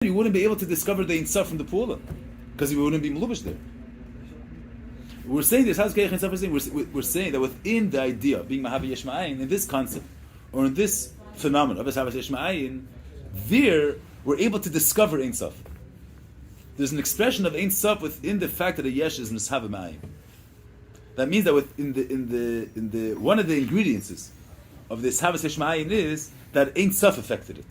you wouldn't be able to discover the Ein Sof from the Pula, because you wouldn't be Melubish there. We're saying this, we're saying that within the idea of being Mahavi Yesh Ma'ayin, in this concept, or in this phenomenon of Havas Yesh Ma'ayin, there we're able to discover Ein Sof. There's an expression of Ein Sof within the fact that a Yesh is Mishav Ma'ayin. That means that in the one of the ingredients of this Havas Yesh Ma'ayin is that Ein Sof affected it.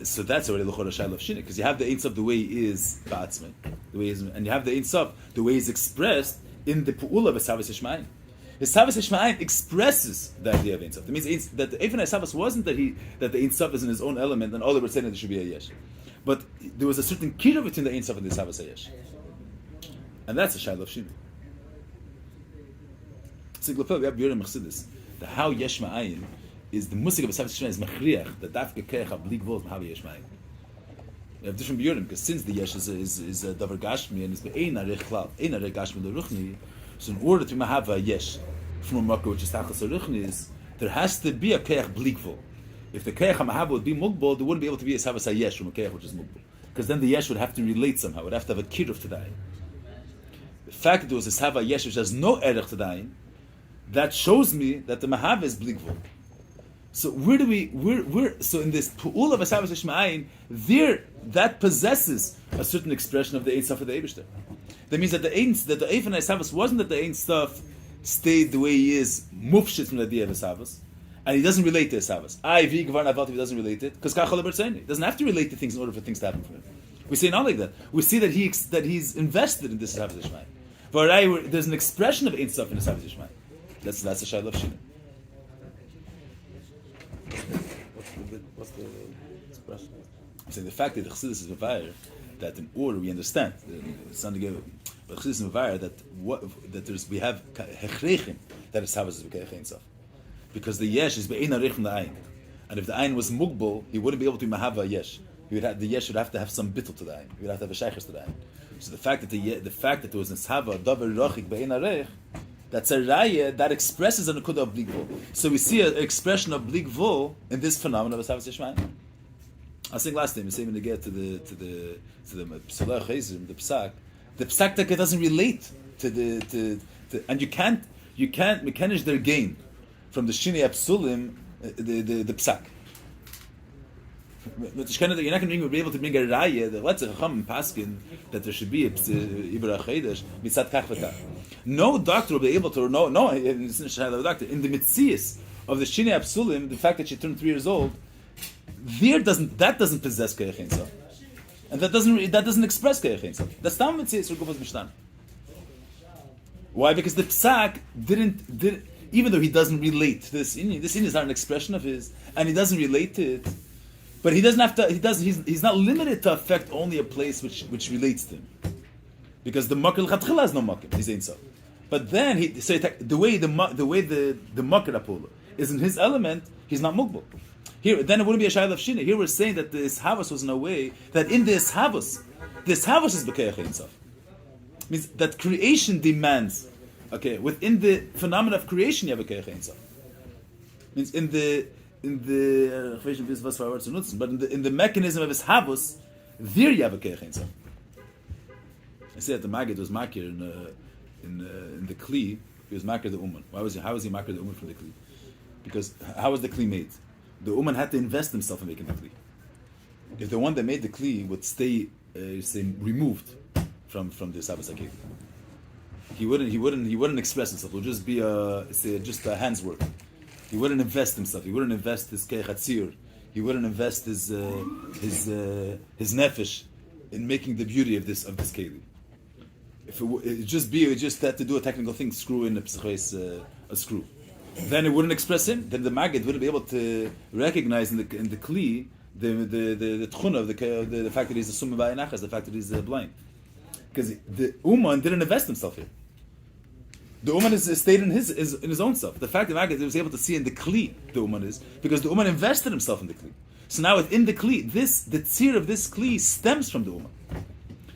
So that's already the Chodesh of Shina, because you have the Ein Sof the way he is Ba'atzman, the way he is, and you have the Ein Sof the way he's expressed in the Pu'ula of Havas Yesh Ma'ayin. His Havas Yesh Ma'ayin expresses the idea of Ein Sof. It means that the Eifan Havas wasn't that the Ein Sof is in his own element, and all they were saying that there should be a Yesh, but there was a certain kira between the Ein Sof and the Havas Yesh, and that's the Shaila of Shina. So we have Yoram Chassidus, the how Yesh Ma'ayin is the musik of Havas Yesh Ma'ayin is mechriach, the dafke keich of blig volt Havas Yesh Ma'ayin. We have different Yoram, because since the Yesh is a davar gashmi and it's ein arech klal, ein arech gashmi l'ruchni, so in order to have a Yesh from a makkah which is tachas l'ruchni, there has to be a keich blig volt. If the keich ha'mahava would be mugbal, there wouldn't be able to be a Havas Yesh from a keich which is mugbal, because then the Yesh would have to relate somehow, would have to have a kiruv to the ayin. The fact that there was a Havas Yesh which has no erech to the ayin, that shows me that the Mahav is bligvul. So so in this Pu'ul of Havas Yesh Ma'ayin, there, that possesses a certain expression of the Ein Sof of the Eibishter. That means that the Eifan Havas wasn't that the Ein Sof stayed the way he is, mufshit from the idea of Havas, and he doesn't relate to Havas. He doesn't relate it, because he doesn't have to relate to things in order for things to happen for him. We say not like that. We see that he's invested in this Havas Yesh Ma'ayin. But there's an expression of Ein Sof in this Havas Yesh Ma'ayin. That's the Shaila of Shina. What's the expression? I'm saying the fact that the Chassidus is Mevayer, that in order we understand, it's not together, but Chassidus is Mevayer that we have hechrechim that is Havas is B'keich Ein Sof, because the Yesh is Be'ein Arich from the Ayin, and if the Ayin was Mugbal, he wouldn't be able to be Mahava Yesh. The Yesh would have to have some bittul to the Ayin. He would have to have a shaykhs to the Ayin. So the fact that there was Neshava Davar Rachik Be'ein Arich, that's a raya that expresses an akudah of bligvul. So we see an expression of bligvul in this phenomenon of Havas Yesh Ma'ayin. I was saying last time, we say when they get to the Psalach Chayzim, the psak that doesn't relate to and you can't mekanish their gain from the Shini Apsulim, the psak. You're not going to be able to bring a raya that let's say Chacham Paskin that there should be Ibra Chodesh mitzat kach v'kach. No doctor will be able to, no, doctor in the mitzias of the Shini Apsulim, the fact that she turned 3 years old, that doesn't possess Keich Ein Sof, and that doesn't express Keich Ein Sof. That's not mitzias Rukuvas Mishtan. Why? Because the psak didn't, even though he doesn't relate to this Inyan is not an expression of his, and he doesn't relate to it. But he doesn't have to. He's not limited to affect only a place which relates to him, because the makir l'chatchila has no makir. He's Ein Sof. But then the way the makir apula is in his element, he's not mugbal. Here, then it wouldn't be a shayla of shina. Here we're saying that this havas was in a way that in this havas is b'keich Ein Sof. Means that creation demands. Okay, within the phenomena of creation, you have a keich Ein Sof. Means in the but in the mechanism of his habus, there you have a keich Ein Sof. I said that the Maggid was makir in the kli. He was makir the uman. How was he makir the uman from the kli? Because how was the kli made? The uman had to invest himself in making the kli. If the one that made the kli would stay, removed from this habus akid, he wouldn't express himself. It would just be just a hand's work. He wouldn't invest himself. He wouldn't invest his keich hatzir. He wouldn't invest his nefesh in making the beauty of this keli. If it just had to do a technical thing, screw in a screw. Then it wouldn't express him. Then the maggid wouldn't be able to recognize in the kli the tchuna of the fact that he's a summa ba'inachas, the fact that he's blind, because the uman didn't invest himself here. The Uman stayed in his own self. The fact that Maggid was able to see in the Kli the Uman is because the Uman invested himself in the Kli. So now within the Kli, the tzir of this Kli stems from the Uman.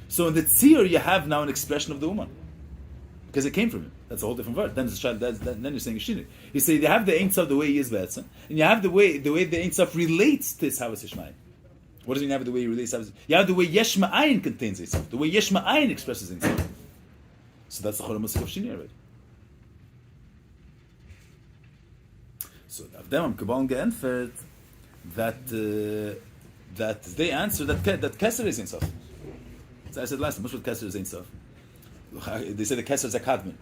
So in the tzir you have now an expression of the Uman, because it came from him. That's a whole different word. Then you're saying Shini. You say you have the Ein Sof the way he is Be'etzim, and you have the way the Ein Sof relates to his Havas Yesh Ma'ayin. What does it mean you have the way you release? You have the way Yesh Ma'ayin contains Ein Sof. The way Yesh Ma'ayin expresses Ein Sof. So that's the Chorah Musik of Shini already. So of them, Kabbalah geantwortet that they answer that Kesser is Ein Sof. So I said last time, what's Kesser is Ein Sof? They say the Kesser is a Kadmon.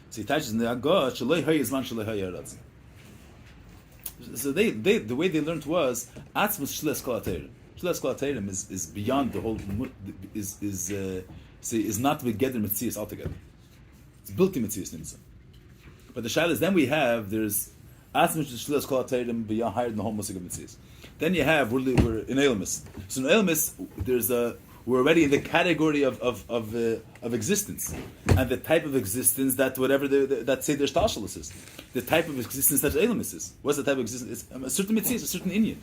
So he touches in the Agah, Shaloi Hay Izman Shaloi Hay Yaratz. So they the way they learned was Atzmus Shles Kol HaTeirem. Shles Kol HaTeirem is beyond the whole is not together Metzias altogether. It's built in Metzias Nimsa. But the Shaila is then there's Atzmus Shles Kol HaTeirem beyond higher than the whole Musik of Metzias. Then you have we're in Elmis. So in Elmis we're already in the category of existence, and the type of existence that whatever that say their stalshalis is, the type of existence that Elamis is. What's the type of existence? It's a certain mitzvah, a certain inyan.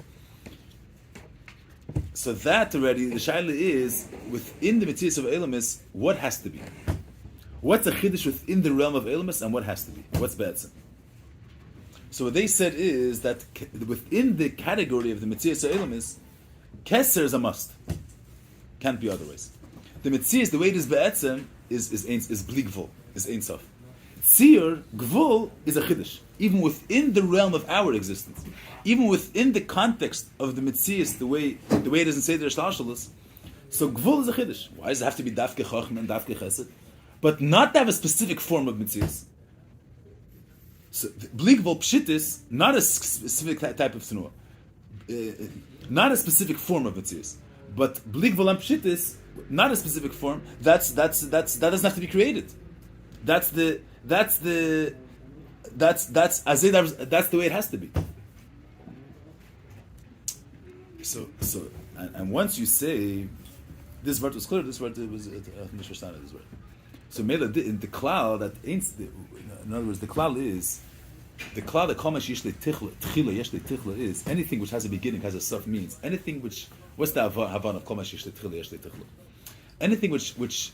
So that already the shaila is within the mitzvah of Elamis. What has to be? What's a chiddush within the realm of Elamis, and what has to be? What's be'etzim? So what they said is that within the category of the mitzvah of Elamis, keser is a must. Can't be otherwise. The Metzias, the way it is be'etzem, is bli gvul, is Ein Sof. Tzir, gvul, is a chiddush. Even within the realm of our existence. Even within the context of the Metzias, the way it doesn't say there's shalshalas. So gvul is a chiddush. Why does it have to be dafke chochm and dafke chesed? But not to have a specific form of Metzias. So bli gvul pshitis, not a specific type of tnuah. Not a specific form of Metzias. But bli gvul and pshitis, not a specific form. That doesn't have to be created. That's the way it has to be. So and once you say this word was clear, this word was mishverstanden. This word. So Mela in the klal that ain't. In other words, the klal that kol yesh le tichla is anything which has a beginning, has a sof, means anything which. What's the havan of kol yesh le tichla? Anything which is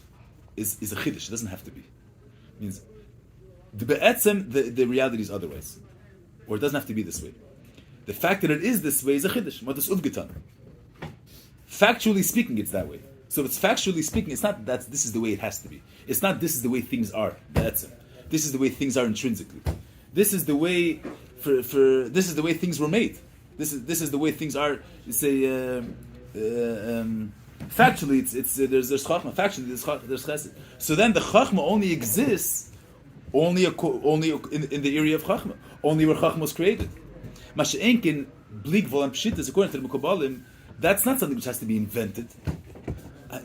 a chiddush. It doesn't have to be. It means the reality is otherwise, or it doesn't have to be this way. The fact that it is this way is a chiddush. Matas uvgetan. Factually speaking, it's that way. So if it's factually speaking, it's not that this is the way it has to be. It's not this is the way things are. This is the way things are intrinsically. This is the way this is the way things were made. This is the way things are. Say factually, it's there's chachma. Factually, there's chesed. So then the chachma only exists only in the area of chachma, only where chachma was created. Masha'enkin bli gvul and pshitas, according to the Mukabalim, that's not something which has to be invented.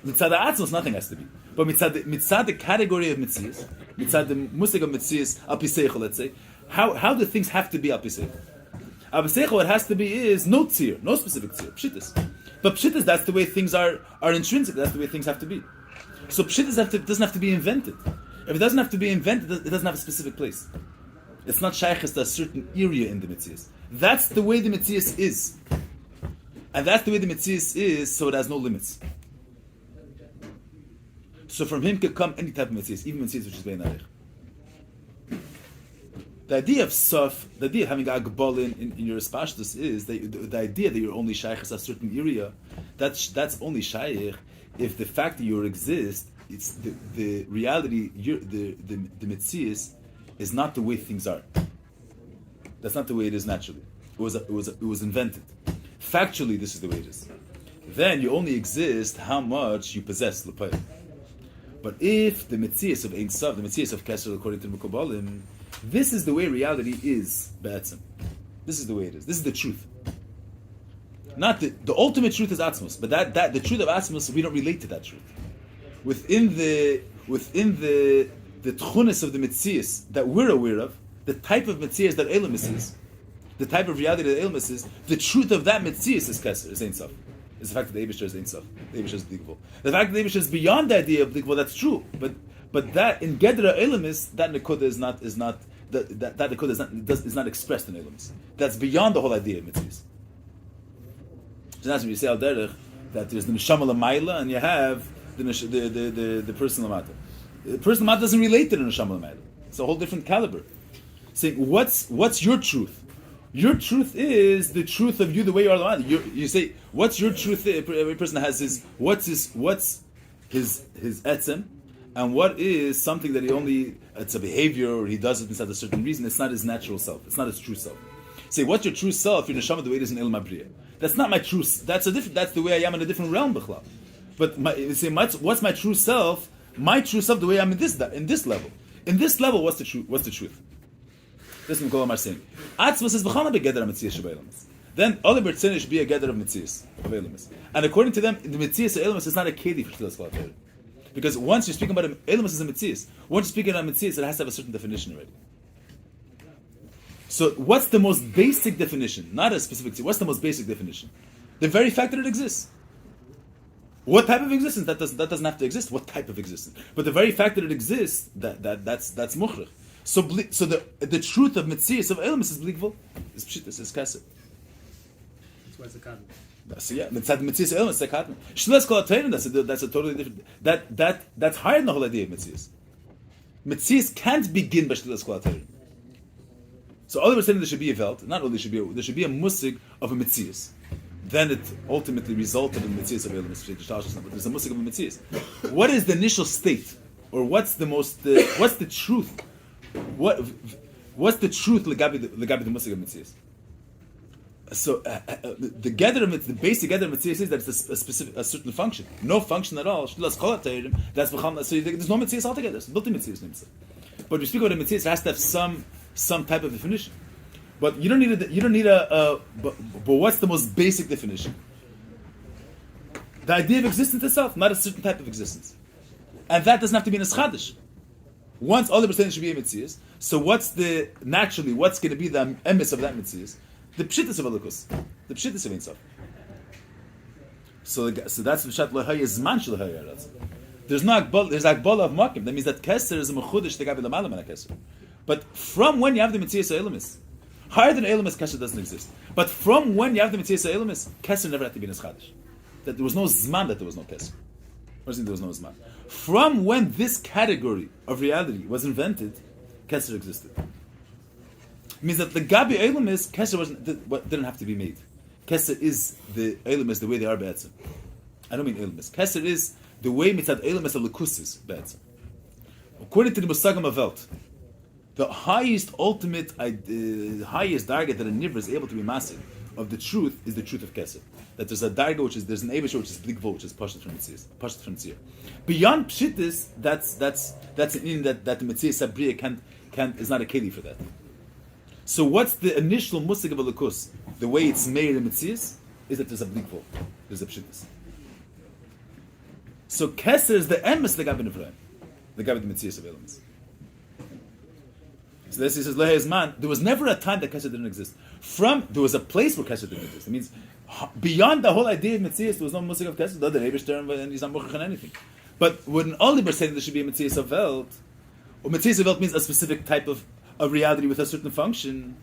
Mitzad ha'atzmos, nothing has to be. But mitzad the category of mitzias, mitzad the musik of mitzias, al pi seichel, let's say, how do things have to be al pi seichel? Al pi seichel, what has to be is no tzir, no specific tzir, pshitas. But pshitas, that's the way things are intrinsic, that's the way things have to be. So pshitas doesn't have to be invented. If it doesn't have to be invented, it doesn't have a specific place. It's not shaykhis to a certain area in the mitzias. That's the way the mitzias is. And that's the way the mitzias is, so it has no limits. So from him could come any type of mitzias, even mitzias which is bein arich. The idea of sof, the idea of having a agbal in your espashtus is the idea that you're only shaykh a certain area. That's only shaykh if the fact that you exist, it's the reality. The mitzias is not the way things are. That's not the way it is naturally. It was invented. Factually, this is the way it is. Then you only exist how much you possess l'payim. But if the mitzias of Ein Sof, the mitzias of Kesher, according to the Mukabalim, this is the way reality is, be'etzem. This is the way it is. This is the truth. Not the ultimate truth is Atzmos, but that the truth of Atzmos, we don't relate to that truth. Within the tchunis of the mitzias that we're aware of, the type of mitzias that Elamis is, the type of reality that Elamis is, the truth of that mitzias is Kesher, is Ein Sof. Is the fact that the Eibishter is Ein Sof. The Eibishter is bli gvul. The fact that the Eibishter is beyond the idea of bli gvul, that's true. But that in Gedra Elamis, that nekuda is not that nekuda is not expressed in Elamis. That's beyond the whole idea of mitzias. So that's when you say al derech that there's the neshama l'mayla and you have the person l'mata. The person l'mata doesn't relate to the neshama l'mayla. It's a whole different caliber. Saying what's your truth? Your truth is the truth of you, the way you are. You say, what's your truth? Every person has his what's his etzem, and what is something that it's a behavior or he does it inside a certain reason. It's not his natural self. It's not his true self. Say, what's your true self? Your neshama, the way it is in Elam Abriya. That's not my true. That's the way I am in a different realm, b'chlal. But what's my true self? My true self, the way I'm in this level. In this level, what's the truth? This is what I'm saying. Atzvus is b'chalna begeder ha-metzias sheba-elamis. Then all the bertzene should be a gather of metzias of elamis. And according to them, the metzias of elamis is not a keli for shtilas kol ha-Torah. Because once you're speaking about elamis as a metzias, once you're speaking about metzias, it has to have a certain definition already. So what's the most basic definition? Not a specific. What's the most basic definition? The very fact that it exists. What type of existence? That doesn't have to exist. What type of existence? But the very fact that it exists, that's muchrich. So the truth of metzias of elamis is blikvul, is pshitas, is kaseh. That's why it's a kadmon. So yeah, mitzad metzias elamis is a kadmon. Shtilas kol ha-Torah, that's a totally different. That's higher than the whole idea of metzias. Metzias can't begin by shtilas kol ha-Torah. So all of a sudden there should be a velt. Not only there should be a musig of a metzias. Then it ultimately resulted in metzias of elamis. But there's a musig of a metzias. What is the initial state, or what's the truth? What's the truth legabi the musig of metzias? So the basic gather of metzias is that it's a certain function. No function at all. That's b'cham. So there's no metzias altogether. It's built in metzias. But we speak about a metzias, it has to have some type of definition. But you don't need but what's the most basic definition? The idea of existence itself, not a certain type of existence. And that doesn't have to be an eschadish. Once all the percentage should be a metzias, so what's going to be the emes of that metzias? The pshitas of Elokus, the pshitas of Ein Sof. So that's the shat lehaya zman shel lehaya. There's akbala of makim. That means that keser is a mechudesh tegabi l'malam and a keser. But from when you have the metzias elamis, higher than elamis, keser doesn't exist. But from when you have the metzias elamis, keser never had to be in eschadish. That there was no zman that there was no keser. There was no zman. From when this category of reality was invented, keser existed. It means that the gabi elamis, keser didn't have to be made. Keser is the elamis the way they are be'etzem. I don't mean elamis. Keser is the way mitzad elamis alikus is be'etzem. According to the Musagam of Welt, the highest ultimate, highest darga that a nivra is able to be massive of the truth is the truth of Keser. That there's a darga there's an Eibusher which is blikvo, which is pashut from Mitzvah. Beyond pshitis, that's an in that the Mitzvah Sabriya is not a keli for that. So what's the initial musig of a lukus? The way it's made in Mitzvah is that there's a blikvo, there's a pshitis. So Keser is the emes the gabi nivraim, the gabi the Mitzvah of elements. So this he says, there was never a time that Kesed didn't exist. There was a place where Kesed didn't exist. It means beyond the whole idea of Metzias, there was no musik of Kesed, the other and he's not muchach on anything. But when Oliver said there should be a Metzias of Welt, or Metzias of Welt means a specific type of reality with a certain function,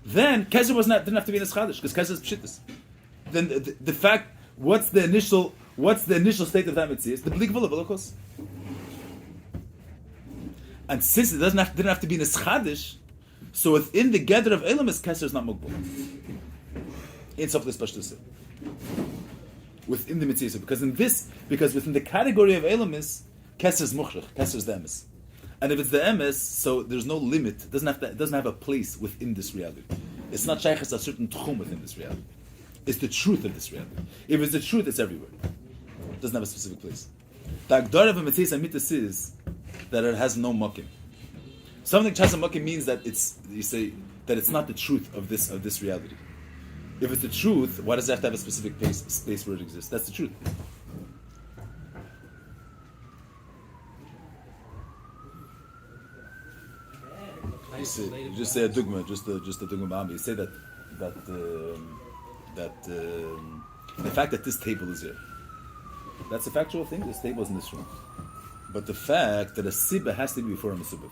then Kesed didn't have to be in a Chadash, because Kesed is Pshittas. Then the fact, what's the initial state of that Metzias? The Blik Vula Velokos. And since it didn't have to be in a schadish, so within the gather of elamis, Keser is not mugbal. In Soflis Pashtusa. Within the mitzvah, because within the category of elamis, Keser is muchrich, Keser is the emes. And if it's the emes, so there's no limit. It doesn't have a place within this reality. It's not shaykhs a certain tchum within this reality. It's the truth of this reality. If it's the truth, it's everywhere. It doesn't have a specific place. The agdar of a mitzvah mitzvah is that it has no makim. Something which has a makim means that it's not the truth of this reality. If it's the truth, why does it have to have a specific space where it exists? That's the truth. You just say a dugma, just a dugma. You say that the fact that this table is here, that's a factual thing. This table is in this room. But the fact that a sibba has to be before a mesubah.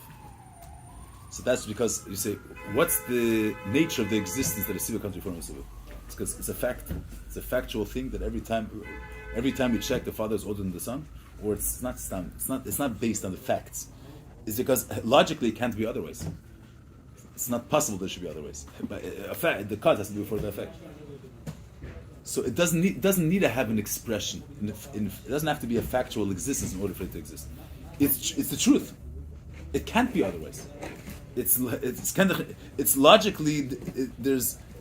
So that's because you say, what's the nature of the existence that a sibba comes before a mesubah? It's because it's a fact. It's a factual thing that every time you check, the father is older than the son, or it's not based on the facts. It's because logically it can't be otherwise. It's not possible there should be other ways. But effect, the cause has to be before the effect. So it doesn't need to have an expression. It doesn't have to be a factual existence in order for it to exist. It's the truth. It can't be otherwise. It's logically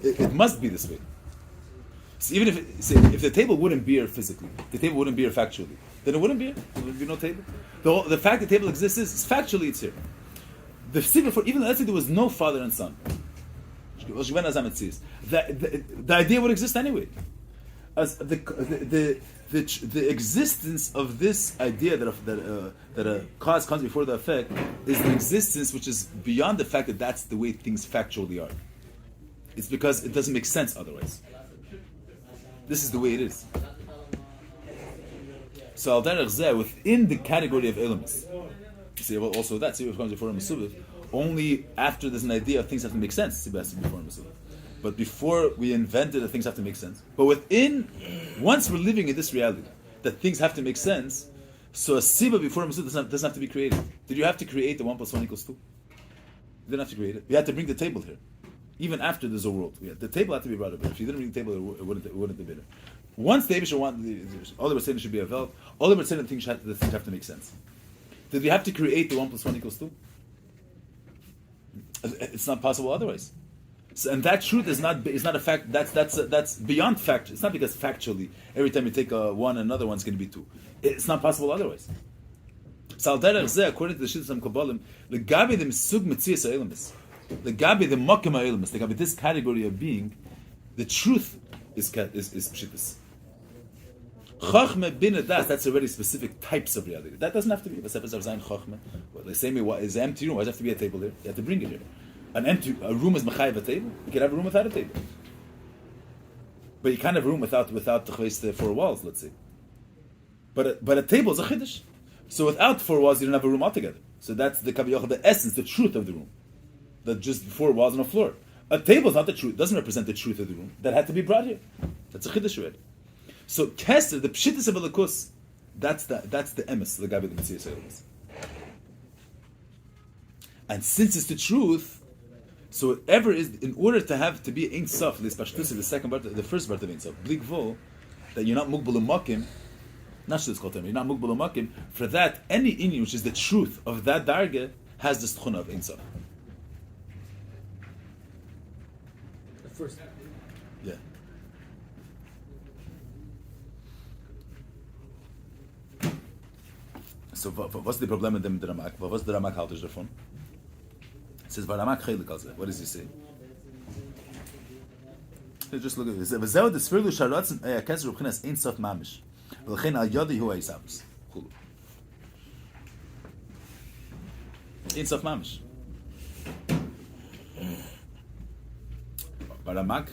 it must be this way. So even if the table wouldn't be here physically, the table wouldn't be here factually, then it wouldn't be here. There would be no table. The fact the table exists is factually it's here. The secret for even let's say there was no father and son. The idea would exist anyway. As the existence of this idea that a cause comes before the effect is an existence which is beyond the fact that that's the way things factually are. It's because it doesn't make sense otherwise. This is the way it is. So al derech zeh, within the category of elements, see, well, also that see what comes before a Mesuviv, only after there's an idea of things have to make sense, see has to be before a Mesuviv. But before we invented that things have to make sense. But once we're living in this reality, that things have to make sense, so a Siba before a Mesuviv doesn't have to be created. Did you have to create the 1 + 1 = 2? You didn't have to create it. You had to bring the table here. Even after there's a world. The table had to be brought up. If you didn't bring the table, it wouldn't have been there. Once the Abisha wanted, all they were saying should be a veld, all they were saying that things have to make sense. Did we have to create the 1 + 1 = 2? It's not possible otherwise. So, and that truth is not a fact. That's beyond fact. It's not because factually every time you take a one, another one's going to be 2. It's not possible otherwise. So al derech zeh, according to the Shittas Kabbalim, the gabi the misug metzias ha'elamis, the gabi the makim ha'elamis, the gabi this category of being, the truth is pshittas. Chachma bin das, that's already specific types of reality. That doesn't have to be. The same way, is an empty room. Why does it have to be a table here? You have to bring it here. A room is mechayev a table. You can have a room without a table, but you can't have a room without the 4 walls. Let's say, but a table is a chiddush. So without 4 walls, you don't have a room altogether. So that's the kaviyach, the essence, the truth of the room. That just 4 walls and a floor. A table is not the truth. It doesn't represent the truth of the room. That had to be brought here. That's a chiddush already. So Keser, the pshittis of Elikus, that's the emes, the gabi the Metzias ha'elamis. And since it's the truth, so whatever is, in order to be Ein Sof, the first part of Ein Sof, Bli Gvul, that you're not mugbal u'makim, not Shlis Kol Terem, you're not mugbal u'makim, for that, any inyan, which is the truth of that darge, has the stchuna of Ein Sof. The first. Yeah. So what's the problem with dem Ramak? What's the Ramak haltisch davon? It says Ramak chelik also. What does he say? Just look at this. V'zeu desfirlu sharatzen keser ubchinas ein sof mamish. V'lechen al yodi hu ha'isabus. Ein sof mamish. Ramak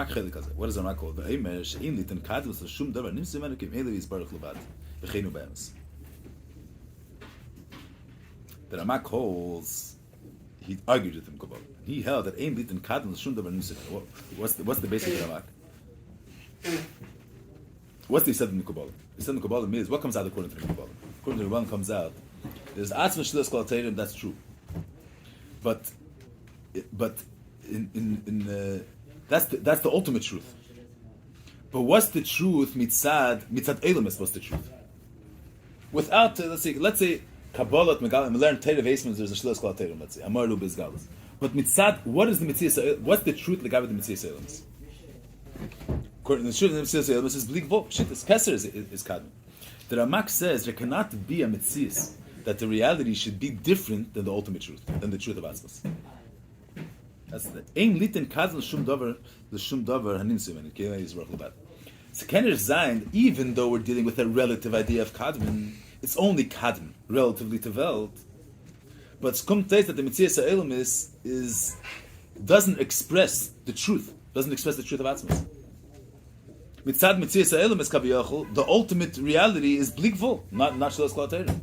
chelik also. What does Ramak call? V'eimer she'in litan kadvus l'shum davar nimsim menu kim eli yizbarach levad. V'cheinu b'emes. The Ramak holds, he argued with him Kabbalah. He held that Ein Lit and Kadon Shum Davar Nimsim. What's the basic of Ramak? What's the said in the Kabbalah? The said in the Kabbalah means what comes out according to the Kabbalah. According to the one comes out, there's Atzma Shlias Kol Teirim. That's true, but in that's the ultimate truth. But what's the truth? Mitzad Elamis. What's the truth? Without let's say. Kabbalah, we learn Teirav Eisman, there's a Shlias Kol Teirim, let's say. Amar Lu Bezgalas. But Mitzad, what is the Metzias? What's the truth like about the Metzias Elamis? According to the truth of the Metzias Elamis is Bli Gvul. Shittas Keser is Kadmon. The Ramak says there cannot be a Metzias that the reality should be different than the ultimate truth, than the truth of Atzmas. That's the Ein Liten Kadmon Shum Davar Hanimsim and Kei Yizrach Levad. So Kenner Zayin, even though we're dealing with a relative idea of Kadmon, it's only kadm, relatively to Welt. But Skum says that the Metzias ha'elamis doesn't express the truth, of Atzmas. Mitzad Metzias ha'elamis kaviyachol, the ultimate reality is Bli Gvul, not Shlias Kol Teirim.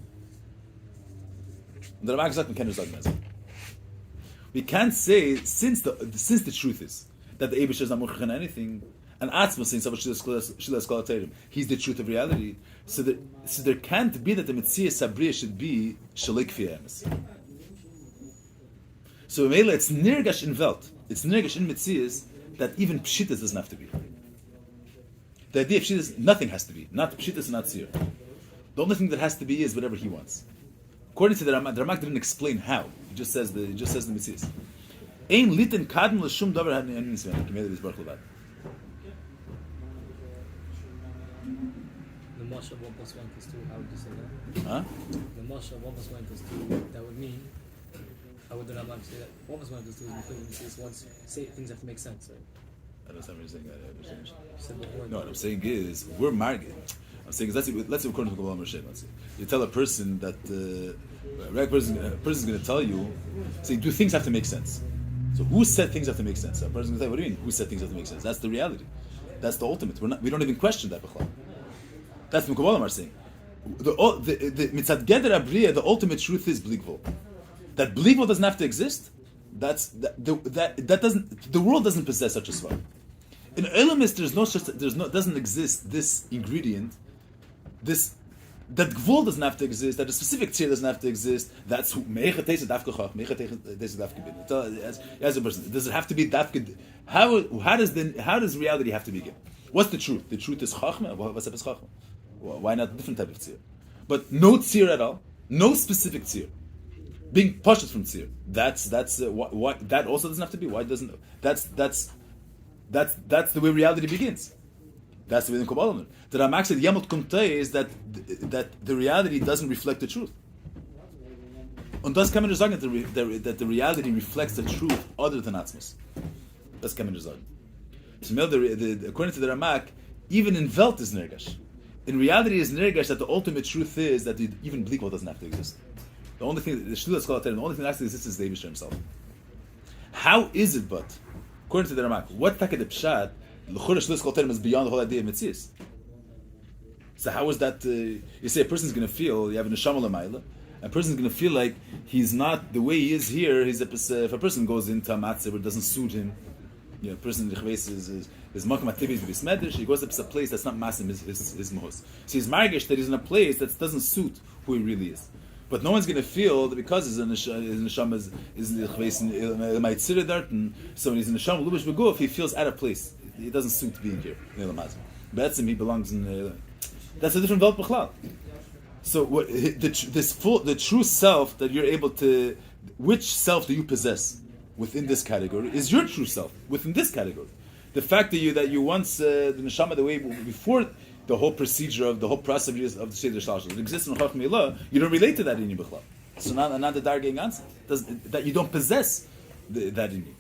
The Ramak sagt, man kann we can't say, since the truth is that the Eibush is not murchach on anything, and Atzma saying Shlias Kol Teirim, he's the truth of reality. So there can't be that the Metzias Sabriya should be Shalik Fi Emes. So Mele, it's nirgash in Welt. It's nirgash in Metzias that even Pshitas doesn't have to be. The idea of Pshitas, nothing has to be. Not Pshitas, not Tzir. The only thing that has to be is whatever he wants. According to the Ramak didn't explain how. He just says the Metzias. Ein liten kadm l'shum davar had in Nisvan. Mele is Baruch Levad. The Moshe 1 plus 1 plus 2, how would you say that? Huh? The Moshe 1 plus 1 plus 2, that would mean, how would the Rambam say that? 1 plus 1 plus 2 is because when he says once, say things have to make sense, right? I don't know what you're saying. You said before. No, what I'm saying is, we're margin. I'm saying, let's say according to Kabbalah Moshe, let's say. You tell a person that, a person's going to tell you, say, do things have to make sense? So who said things have to make sense? A person's going to say, what do you mean, who said things have to make sense? That's the reality. That's the ultimate. We don't even question that. That's what Kabbalah are saying. The Mitzad Geder Abriya, the ultimate truth is Bligvol. That Bligvol doesn't have to exist. That doesn't. The world doesn't possess such a svar. In Elamis, doesn't exist this ingredient. That Gvul doesn't have to exist. That a specific tzir doesn't have to exist. That's who Meicha Teisa Dafka Chach, Meicha Teisa Dafka Bin. As a person, does it have to be Dafka? How does reality have to begin? What's the truth? The truth is Chachma. What's up is Chachma? Why not a different type of tzir? But no tzir at all. No specific tzir. Being pushed from tzir. That's why that also doesn't have to be. Why doesn't that's the way reality begins. That's the way in Kabbalah. The Ramak said Yamot Kumtei is that the reality doesn't reflect the truth. Und das kann man sagen that the reality reflects the truth other than Atzmos. Das kann man sagen. So according to the Ramak, even in Welt is Nergash. In reality is Nergash that the ultimate truth is that even Blikol doesn't have to exist. The only thing, the only thing that actually exists is the Eibusher himself. How is it but, according to the Ramak, what taka the Pshat, l'chodesh shlis kol is beyond the whole idea of Metzias? So how is that, you say a person's going to feel, you have a neshama l'mayla, a person's going to feel like he's not, the way he is here, if a person goes into a matzah where it doesn't suit him, you know, a person is makam ativis b'bismedish, he goes to a place that's not masim his mohos. So he's margish that he's in a place that doesn't suit who he really is. But no one's going to feel that because his neshama is meitzir darten, so when he's in neshama lubish beguf, he feels out of place. He doesn't suit being here. But he belongs in. That's a different Welt b'chlal. So the true self that you're able to, which self do you possess within this category is your true self within this category. The fact that you once the neshama the way before the whole procedure of the whole process of the Seder Shalshal, it exists in Chach Milah, you don't relate to that in you b'chlal. So not the darging answer that you don't possess that in you.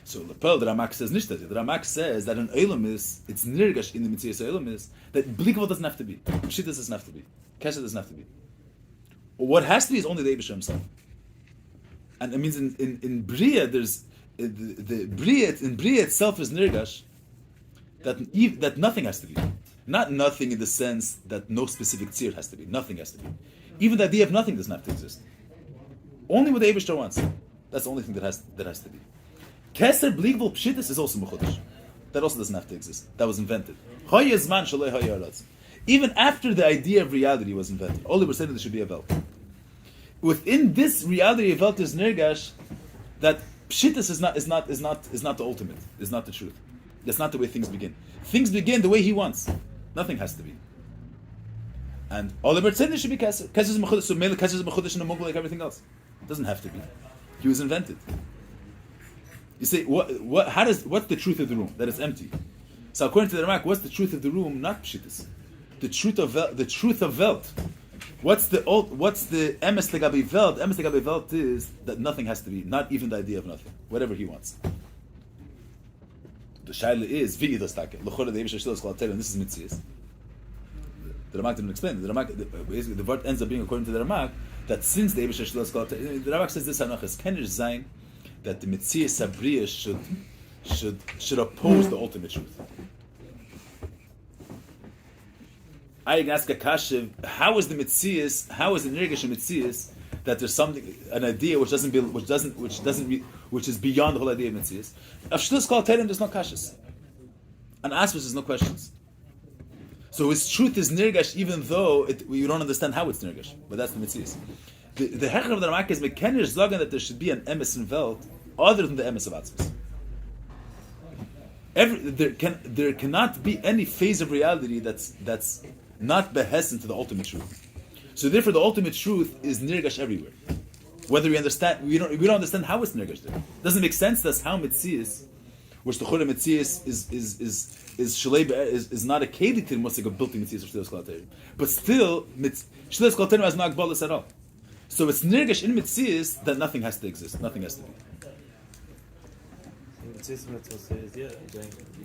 So the Ramak says nicht that. The Ramak says that an Eilam it's nirgash in the Mitzvah Eilam is that Blikvot doesn't have to be, Pshitas doesn't have to be, Keshet doesn't have to be. What has to be is only the Eibusher himself. And it means in Bria there's the Bria in Bria itself is nirgash that nothing has to be. Not nothing in the sense that no specific tzir has to be. Nothing has to be. Even the idea of nothing doesn't have to exist. Only what the Eibusher wants. That's the only thing that has to be. Keser Bligvol Pshitis is also Mechodesh. That also doesn't have to exist. That was invented. Even after the idea of reality was invented, all we're saying there should be a Welt. Within this reality of Welt is Nergash that Pshitis is not the ultimate. Is not the truth. That's not the way things begin. Things begin the way he wants. Nothing has to be. And all the Bertzedin should be Keser. Keser is Mechodesh. So Mele Keser is Mechodesh and a Mogul like everything else. It doesn't have to be. He was invented. You say, what's the truth of the room? That it's empty. So according to the Ramak, what's the truth of the room? Not Pshitis. The truth of Welt. What's the emes legabi Welt? Emes legabi Welt is that nothing has to be, not even the idea of nothing. Whatever he wants. The shaila is v'idos take. L'chora the Eibusher shlos kol and this is Mitzias. The Ramak didn't explain it. The Ramak, basically, the word ends up being according to the Ramak that since the Eibusher shlos kol the Ramak says this hanach is kenish zayin that the Mitzias Sabriya should oppose the ultimate truth. I can ask a kashiv, how is the Mitzias, how is the Nirgash Mitzias that there's something, an idea which is beyond the whole idea of Mitzias? Of Shlis Kol Terem, there's no kashis. On Aspas, there's no questions. So his truth is Nirgash even though you don't understand how it's Nirgash. But that's the Mitzias. the Hecher of the Ramak is mekenish zagen that there should be an emes in Welt other than the emes of Atzmus. There cannot be any phase of reality that's not behesed to the ultimate truth. So therefore, the ultimate truth is nirgash everywhere. Whether we understand, we don't understand how it's nirgash there. It doesn't make sense. That's how mitzias, which the chura mitzias is not a keli to the musik of building mitzias of shlilas kol, but still shlilas kol has no agbalas at all. So it's nirgash in mitzias that nothing has to exist, nothing has to be. He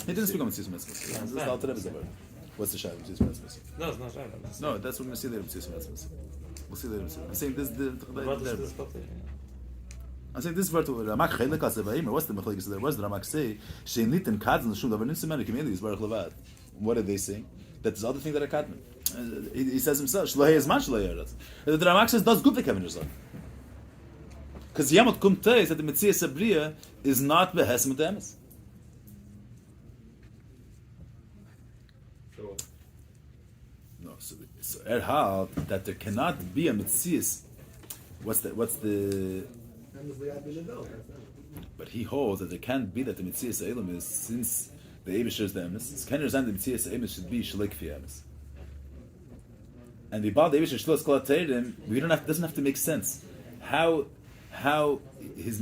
didn't speak on Mitzvah Mitzvah. This is the Alter Rebbe's word. What's the Shai Mitzvah Mitzvah? No, it's not Shai. No, that's what we're going to see later. Mitzvah Mitzvah. We'll see later. I'm saying this. I'm saying this word. Ramak Chaylik Asavaim. What's the Mechalik? There was the Ramak say Shein Litin Kadzen L'Shum Davar Nimtzim Menu Kimeli is Baruch Levad. What are they saying? That's the other thing that are Kadmen. He says himself Shlohei Ezman Shlohei Eretz. The Ramak says does good the Kevin yourself. Because Yamot Kumtei is that the Mitzvah Sabriya is not behes with the emes. Sure. No, so Erhal that there cannot be a Mitzvah. What's the? But he holds that there can't be that the Mitzvah Elam is since the Eibush is the emes. It's can understand the Mitzvah Emes should be Shalik fi emes. And the Baal the Eibush Shlos Kol Teirim, we don't have. Doesn't have to make sense. How this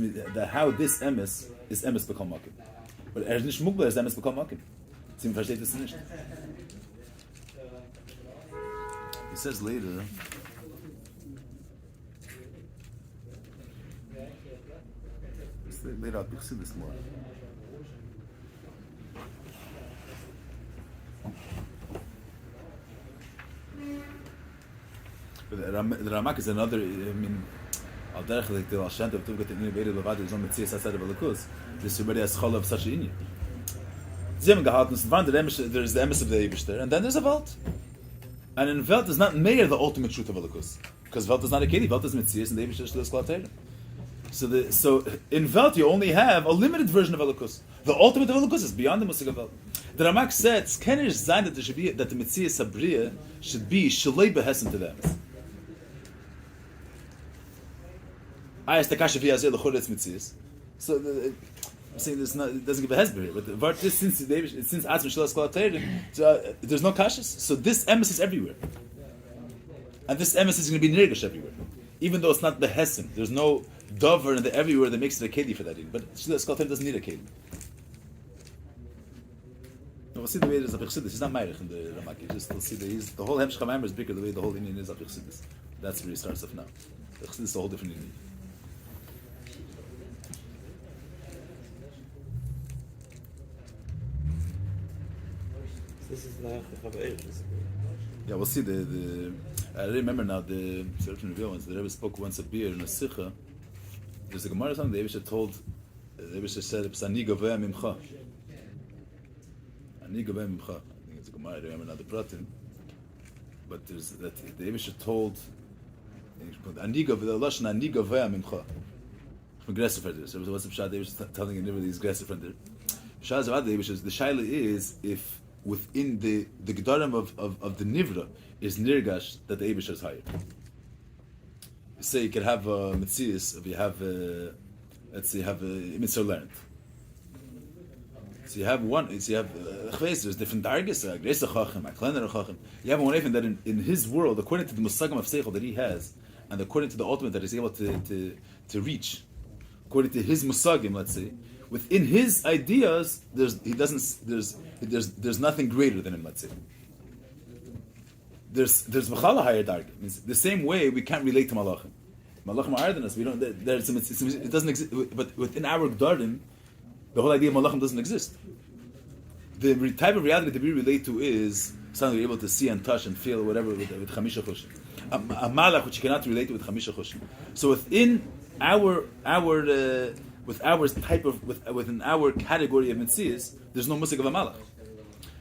emes is emes become makim, but nicht mugbar is emes become makim. Sie versteht das nicht. He says later. Later, I'll see this more. But the Ramak is another. I mean. Al derech like the Ashant of Tuvgat in Innovated Levad is on the Tzias outside of Alakus. This already has Chol of such a Inyan. Zim gehalten, there's the emes of the Eibush there, and then there's a Welt. And in Welt is not Meir the ultimate truth of Alakus. Because Welt is not a Kedi, Welt is Mitzias, and the Eibush is Shlilas Kol HaTorah. So in Welt you only have a limited version of Alakus. The ultimate of Alakus is beyond the Musik of Welt. The Ramak says, Kenish Zayin that there should be, that the Mitzias Sabriya should be Shalei Behesen to the emes. So I'm saying this it doesn't give a hezbollah here, but the vart is since Atzmi Shlas Kol HaTorah, there's no kashas. So this emes is everywhere, and this emes is going to be nirgash everywhere, even though it's not the hesen. There's no dover in the everywhere that makes it a keli for that. But Shlas Kol HaTorah doesn't need a keli. No, we'll see the way it is Apich Sidis. He's not Meirich in the Ramaki. We'll see the whole Hemshech HaMaimer is bigger the way the whole Indian is Apich Sidis. That's where he starts off now. The Chassidus is a whole different Indian. This is the Yeah, we'll see I remember now the certain reveal ones. The Rebbe spoke once a beer in a sicha. There's a Gemara song. The Rebbe told, the Rebbe said, "Ani gaveh mimcha." Ani gaveh mimcha. I think it's a Gemara. I remember now the pratim. But there's that the Rebbe told, "Ani gaveh the lashon ani gaveh mimcha." Aggressive for this. What's the pshat? The Rebbe telling him he's aggressive for this. Pshat of the Rebbe the shaila is if within the gedarim of the nivra is nirgash that the Eibush is higher. You say you could have a mitzias if you have let's say you have a mitzvah learned. So you have one. So you have there's different dargis. Greisa chachim, a kleiner chachim. You have one even that in his world, according to the musagam of seichel that he has, and according to the ultimate that he's able to reach, according to his musagim, let's say. Within his ideas, there's nothing greater than him. Let's say there's v'chala higher darga. Means the same way we can't relate to malachim. Malachim are higher than us. We don't. It doesn't exist. But within our gedarim, the whole idea of malachim doesn't exist. The type of reality that we relate to is something we're able to see and touch and feel or whatever with chamisha chushim. A malach which you cannot relate to with chamisha chushim. So within within our category of mitzias, there's no musik of a malach.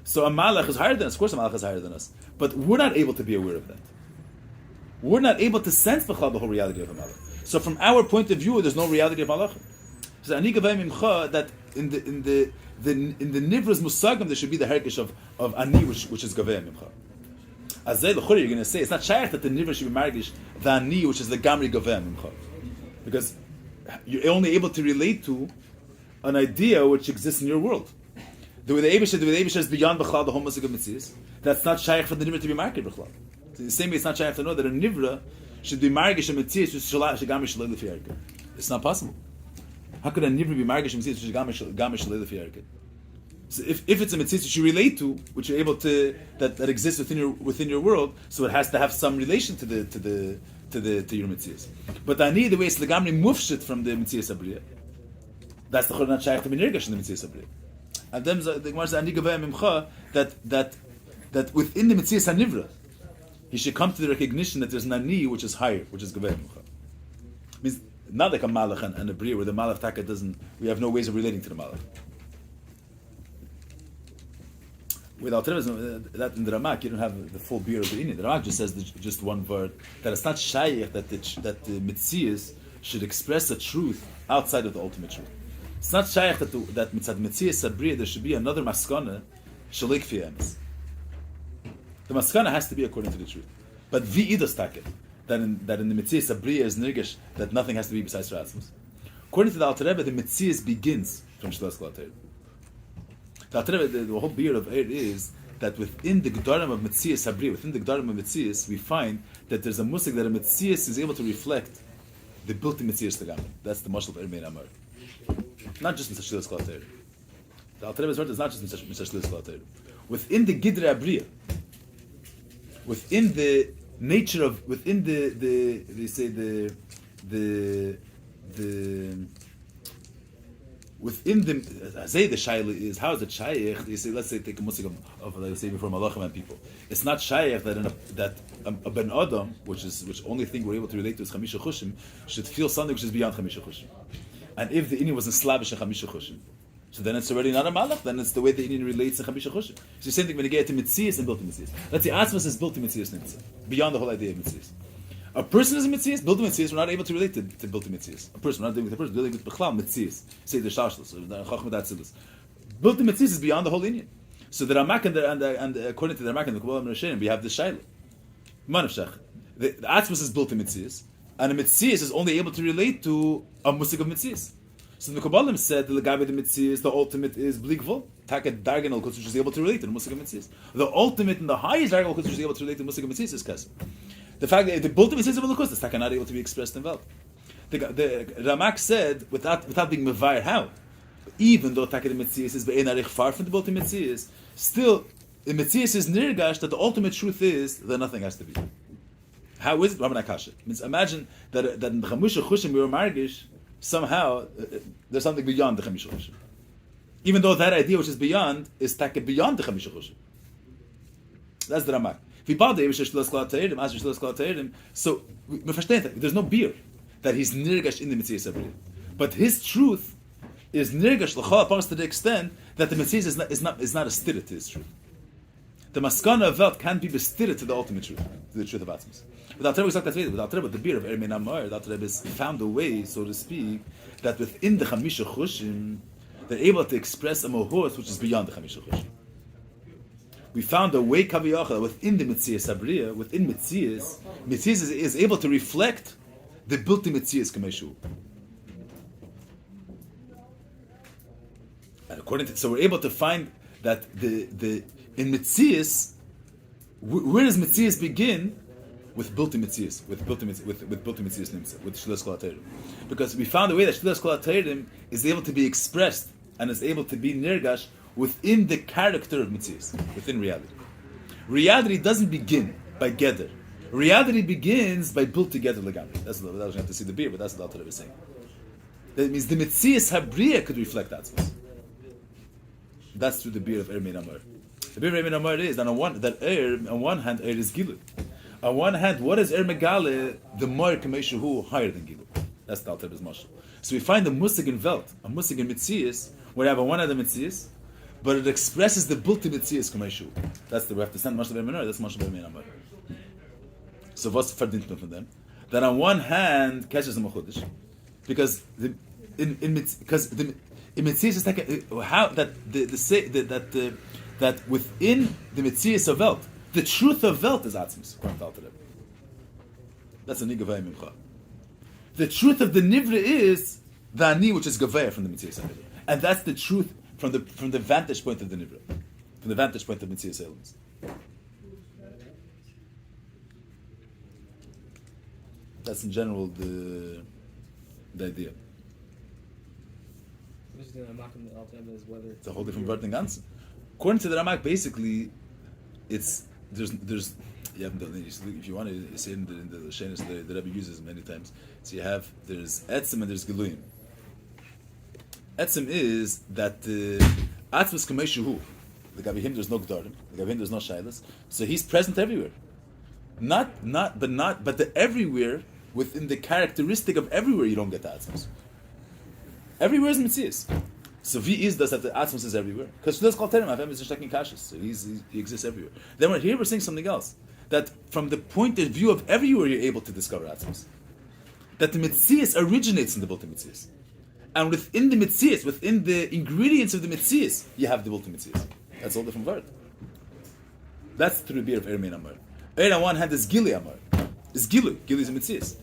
So a malach is higher than us. Of course, a malach is higher than us, but we're not able to be aware of that. We're not able to sense the whole reality of a malach. So from our point of view, there's no reality of malach. So ani gavei mimcha that in the nivra's musagim there should be the herkish of ani which is gavei mimcha. Azay l'churi, you're going to say it's not shaykh that the nivra should be margish the ani, which is the gamri gavem imcha, because you're only able to relate to an idea which exists in your world. The way the Eibush is beyond b'chlal the whole musik of mitzias. That's not shaykh for the nivra to be margish b'chlal. So the same way it's not shaykh to know that a nivra should be margish a mitzias which gamri shalei l'fi yarkid. It's not possible. How could a nivra be margish a mitzias which gamri shalei l'fi yarkid? So if it's a mitzvah which you relate to, which you're able to that exists within your world, so it has to have some relation to your mitzvahs. But ani the way it's legamri mufshit from the mitzvah sabriya, that's the chod not shaykh to be nirgash in the mitzvah sabriya. And then the Gemara says ani gavei mimcha that within the mitzvah sanivra, he should come to the recognition that there's an ani which is higher, which is gavei mimcha. Means not like a malach and a bria where the malach taka doesn't. We have no ways of relating to the malach. Without that in the Ramak, you don't have the full beer of the Indian. The Ramak just says just one word, that it's not shaykh that the mitzias should express a truth outside of the ultimate truth. It's not shaykh that mitzad mitzias sabriya there should be another maskana shalik fiyamis. The maskana has to be according to the truth. But v'idos taket that in the mitzias sabriya is nirgish that nothing has to be besides ratzmus. According to the Alter Rebbe, the mitzias begins from shlas kol atayr. The whole beard of Eir is that within the Gedarim of Metzias Sabri, within the Gedarim of Metzias, we find that there's a musik that a Metzias is able to reflect the built-in Metzias Tagami. That's the mashal of Eir Mein Amar. Not just Mr. Shlilas Kol HaTeir. The Alter Rebbe's word is not just Mr. Shlilas Kol HaTeir. Within the Gidre Abriya, within the nature of, within within the shaykh is, how is it shaykh? You say, let's say take a musik of like say before malachim and people. It's not shaykh that a ben adam, which only thing we're able to relate to is chamisha chushim, should feel something which is beyond chamisha chushim. And if the Indian wasn't slavish in chamisha chushim, so then it's already not a malach. Then it's the way the Indian relates to chamisha chushim. So the same thing when you get to mitzias and built to mitzias. Let's say atzmas is built to mitzias, beyond the whole idea of mitzias. A person is a mitzias, built to mitzias, we're not able to relate to built to mitzias. A person, we're not dealing with a person, we're dealing with b'chlal mitzias. Say the shashlos, or the chachmat atzilus. Built to mitzias is beyond the whole Indian. So the Ramak and according to the Ramak and the Kabbalah Rashanim, we have the shayla. Manavshach. The atzmas is built to mitzias, and a mitzias is only able to relate to a musik of mitzias. So the Kabbalah said the legabe the mitzias, the ultimate is blikvul. Taket dargan al which is able to relate to the musik of mitzias. The ultimate and the highest dargan al which is able to relate to the musik of mitzias is kasem. The fact that the built-in mitzvahs of Elokus, that's not able to be expressed in Velt. The Ramak said, without being mevayer, how? Even though Taket mitzvahs is be'enarich far from the built-in mitzvahs, still, the mitzvahs is nirgash that the ultimate truth is that nothing has to be. How is it? Rabban Akasha. Means imagine that in the Chamusha Chushim we were margish, somehow there's something beyond the Chamusha Chushim. Even though that idea which is beyond is Taket beyond the Chamusha Chushim. That's the Ramak. So we understand that there's no beer that he's nirgash in the mitzvah sabriya, but his truth is nirgash l'chol apart to the extent that the mitzvah is not a stira to his truth. The maskana of Velt can't be bestira to the ultimate truth, to the truth of Atzmas. Without the beer of Eir Mein Amar, the Rebbe has found a way, so to speak, that within the chamisha chushim they're able to express a mohos which is beyond the chamisha chushim. We found a way kaviyachal within the Metzias Sabriya, within Metzias is able to reflect the built-in Metzias Kameshu. And according to, so we're able to find that in Metzias, where does Metzias begin? With built-in Metzias, with built-in Metzias Nimsa, with Shlilas Kol HaTeirim. Because we found a way that Shlilas Kol HaTeirim is able to be expressed and is able to be nirgash within the character of Metzias, within reality. Reality doesn't begin by Geder. Reality begins by built together Legamri. That's what I have to see the beer, but that's what the Alter Rebbe is saying. That means the Metzias Habriya could reflect that. That's through the beer of Eir Mein Amar. The beer of Eir Mein Amar is that on one hand Eir is Gilu. On one hand, what is Eir Megale? The more Kameshu higher than Gilu. That's the Alter Rebbe's mashal. So we find the musig in Welt, a musig in Metzias, where you have on one hand the Metzias, but it expresses the built-in Metzias Kameshu. That's the we have to stand Mashal Eir Mein Amar. That's Mashal Eir Mein Amar. So what's the verdient from them? That on one hand catches the Machudish, because in Metzias is like how that within the Metzias of Welt, The truth of Welt is Atzmus, according to Alter Rebbe. That's a Nigavay Mimcha. The truth of the Nivra is the Ani, which is Gavaya from the Mitzvah Nivra. And that's the truth from the vantage point of the Nivra. From the vantage point of Mitzvah elements. That's in general the idea. Which the Ramak and the Alter Rebbe is whether It's a whole different word than Ganzen. According to the Ramak, basically, there's you haven't done it. If you want to say in the Shenis the Rebbe uses many times. So there's Etzem and there's Geluyim. Etzem is that Atzmus Kameshu, the Gavihim there's no Gdarim, the Gavihim there's no Shailas, so he's present everywhere. But the everywhere within the characteristic of everywhere you don't get the Atzmus. Everywhere is Metzias. So V is does that the Atzmus is everywhere. Because Shlias Kol Terem Avem is a Shtakin Kashas, so he exists everywhere. Then we're saying something else. That from the point of view of everywhere you're able to discover Atzmus. That the Metzias originates in the Bulta Metzias. And within the Metzias, within the ingredients of the Metzias, you have the Bulta Metzias. That's all different word. That's through the beer of Ermein Amar. On one hand is Gili Amar. It's Gilu. Gilu is a Metzias.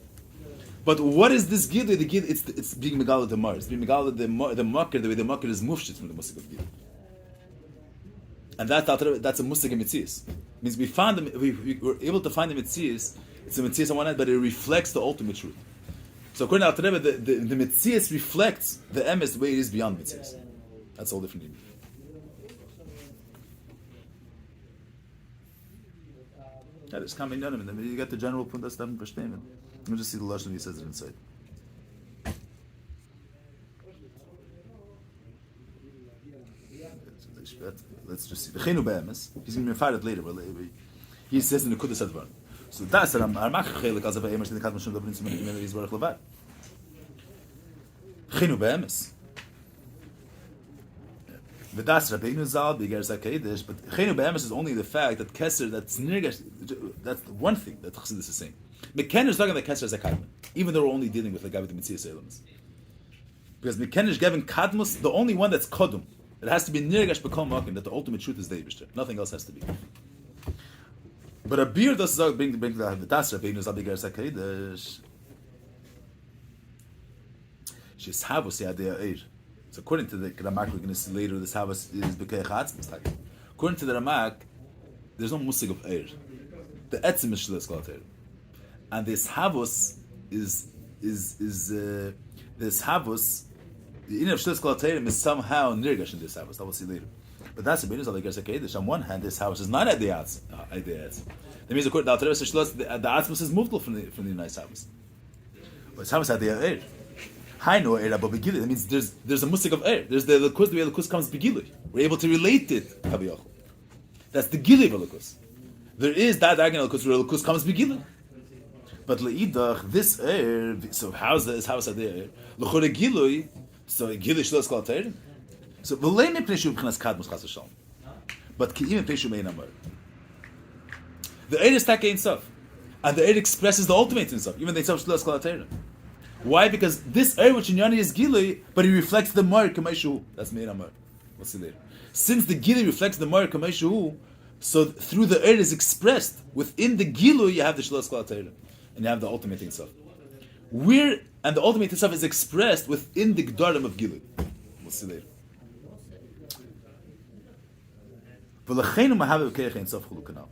But what is this Gilu? The Gilu, it's being Megala the Mar. It's being Megala the Makar, the way the Makar is mufshit from the Musik of Gilu. And that's a Musik of Metzias. Means we were able to find the Metzias. It's a Metzias on one hand, but it reflects the ultimate truth. So according to Alter Rebbe, the Metzias reflects the emes the way it is beyond Metzias. That's all different. That is coming down, and then you get the general point that's done for statement. Let me just see the lashon he says it inside. Let's just see. He's going to be fired later, but he says in the Kudus Advar. So that's what I'm chelik as a be'emes in the kadmon shem dobrin tzimon in the Yisbarach levad. Chinu be'emes. V'das Rabbeinu Zal b'geres HaKodesh, but Chinu be'emes is only the fact that Keser, that's nirgash, that's one thing that Chassidus is saying. Mekener is talking about Keser as a kadmon, even though we're only dealing with the guy with the Mitzvah elements. Because Mekener is giving kadmus, the only one that's kodum. It has to be nirgash b'kol makim, that the ultimate truth is the Eibishter. Nothing else has to be. But a beer does bring the das Rabbeinu Zal b'geres HaKodesh. She's havos yadei eir. So according to the Ramak, we're going to see later this havos is b'keich atzmus. According to the Ramak, there's no musig of eir. The etzim is shlias kol eir, and this havos is this havos. The inner of shlias kol eir is somehow nirgash in this havos. That we'll see later. But that's the Rabbeinu Zal b'geres HaKodesh. On one hand, this havos is not at the etzim. That means according to Alter Rebbe, the atzmus is movable from the nice havos. But it's havos at the eir. That means there's a musik of air. There's the way the lukus comes begilui. We're able to relate it. That's the gilui of lukus. There is that diagonal lukus where lukus comes begilui. But leidach this air. So how's this house at the air? L'chore gilui. So gilui shlos kol teir. So v'lei me pnei shu b'chinas kadmus chas v'shalom. But ki'im pnei shu mein amar. The air is tak ein sof, and the air expresses the ultimate in sof. Even the sof shlos kol teir. Why? Because this air which in Yani is Gilui, but he reflects the Mar Kameshu. That's Meir Amar. We'll see later. Since the Gilui reflects the Mar Kameshu, so through the air is expressed within the Gilui, you have the Shlos Kol Teira, and you have the ultimate itself. And the ultimate itself is expressed within the Gdarim of Gilui. We'll see later. V'lachenu mahav v'keich ein sof chulu kanal.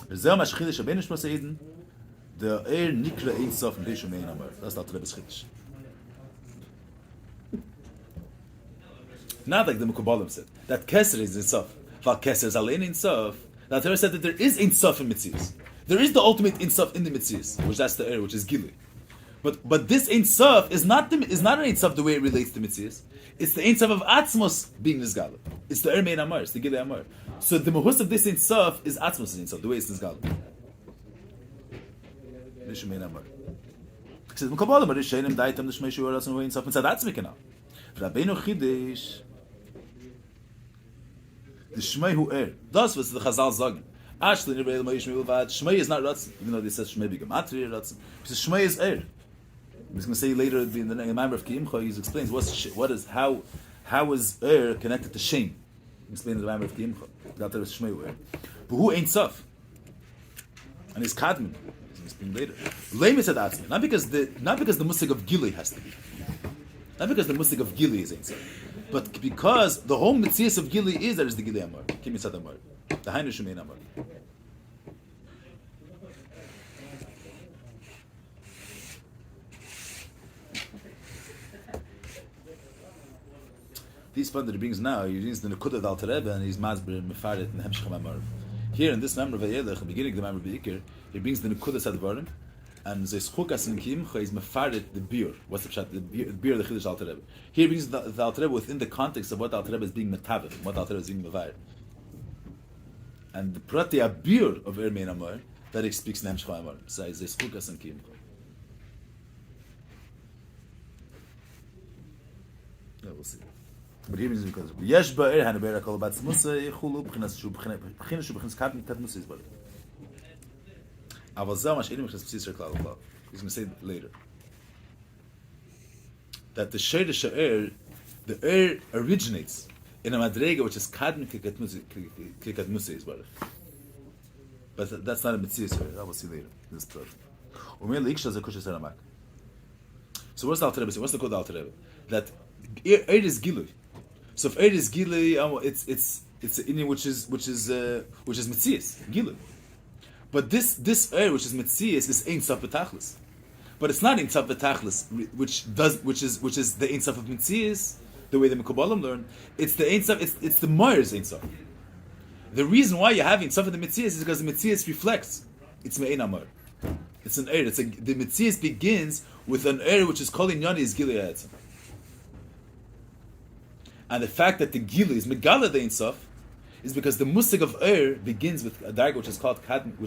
V'zeh mashchidish abenu shmos Eden. The air nikra ein sof in Peshu Mein Amar. That's not the Rebbe's Chiddush. Not like the Mukabalim said that Keser is in sof. Val Keser is alein in sof. The Torah said that there is ein sof in Metzias. There is the ultimate ein sof in the Metzias, which that's the air, which is Gilui. But this ein sof is not an ein sof the way it relates to Metzias. It's the ein sof of Atzmos being Nizgala. It's the air Mein Amar. It's the Gilui Amar. So the mahus of this ein sof is Atzmos ein sof, the way it's Nizgala. He says, "Mukabala, but Rishonim daitam the Shmei Shuras and Wein Sof and Sadatz Mikana." Rabbeinu Chidish, the Shmei Hu Er. Das was the Chazal sagen. Ashli Nirbeil Meish Milvad. Shmei is not Ratzin, even though they says Shmei Bigamatri Ratzin. He says Shmei is Er. He's going to say later in the Maimer of Kiimcha, he explains how is Er connected to shame. He explains in the Maimer of Kiimcha. That there is Shmei Hu Er. But who ain't Sof? and his kadmin is being later. Lame said atzmi, not because the musig of gili has to be, not because the musig of gili is Ein Sof, but because the whole mitzias of gili is that is the gili amar, kim yitzad amar, the hainu shemein amar. These fun that he brings now, he brings the Nekuda of the Alter Rebbe and he's Masber Mefaret and Hemshech HaMamar. Here in this Mamre Vayelech, the beginning of the Mamre Beikir, he brings the Nekuda Sadvarim and the Schukas and Kimcha is Mefaret the beer. What's the pshat? The beer of the Chiddush Alter Rebbe. Here he brings the Alter Rebbe within the context of what the Alter Rebbe is being Metavim, what the Alter Rebbe is being Mevair. And the Prati Abir of Ermein Amar that he speaks in Hemshech HaMamar. So it's the Schukas and Kimcha. Yeah, we'll see. But here means because yesh ba'er hanabera kol batz musa yichulu b'chinas shu b'chinas kadmin kat musa yizbar. Aval zeh mash elim b'chinas b'sisar klal klal. He's going to say later that the shayr sha'er, the originates in a madrega which is kadmin kat musa yizbar. But that's not a mitzvah. I will see later. This part. Umel iksha ze kushes haramak. So what's the Alter Rebbe saying? What's the code of the Alter Rebbe? That is gilui. So if Eid is Gilui, it's an Indian which is Metzias, Gilui. But this Eid which is Metzias is Ein Sof B'Tachlis. But it's not Ein Sof B'Tachlis, which is the Ein Sof of Metzias, the way the Mekubalim learn. It's the Ein Sof, it's the Meir's Ein Sof. The reason why you have Ein Sof in the Metzias is because the Metzias reflects. It's Me'ein Amar. It's an Eid. The Metzias begins with an Eid which is called Inyani is Gilui Ha'etzim. And the fact that the Gili is Megala the Ein Sof is because the musig of begins with a darga which is called Kadm,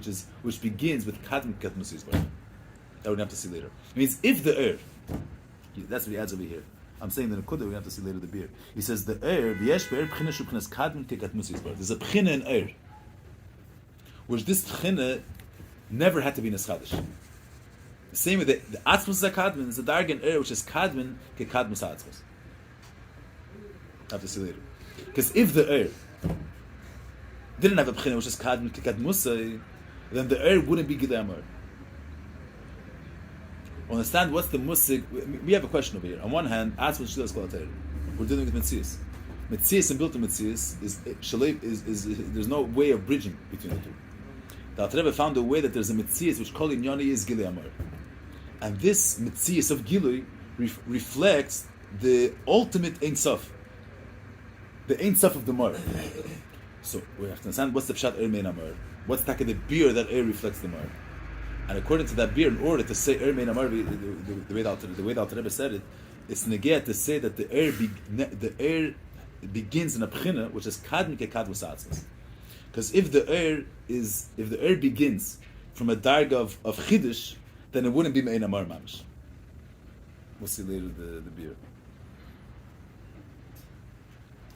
which begins with Kadm Kat Musis. That we're going to have to see later. It means if the that's what he adds over here. I'm saying the Nekuda, we have to see later the beer. He says the V'yesh be'er B'china shu B'chinas Kadm Kat Musis. There's a B'china in which this B'china never had to be in a Chodesh. The same way the Atzmus Kadmin is a darga in which is Kadmin Ke Kadmus Atzmus. Have to see later. Because if the didn't have a b'china which is kadm kikat musa, then the wouldn't be gidei amar. Understand what's the musig? We have a question over here. On one hand, ask what shlilas kol atayr. We're dealing with metzias. Metzias and built metzias is there's no way of bridging between the two. The Alter Rebbe found a way that there's a metzias which kol inyani is gilui amar, and this metzias of gilui reflects the ultimate Ein Sof. The Ein Sof of the Mar. So we have to understand what's the pshat Mein Amar. What's the beer that reflects the Mar. And according to that beer, in order to say Mein Amar, the way the Alter Rebbe said it, it's negate to say that the begins in a b'china which is kadm ke kadmus atzmus. Because if the begins from a darga of chiddush, then it wouldn't be Mein Amar mamish. We'll see later the beer.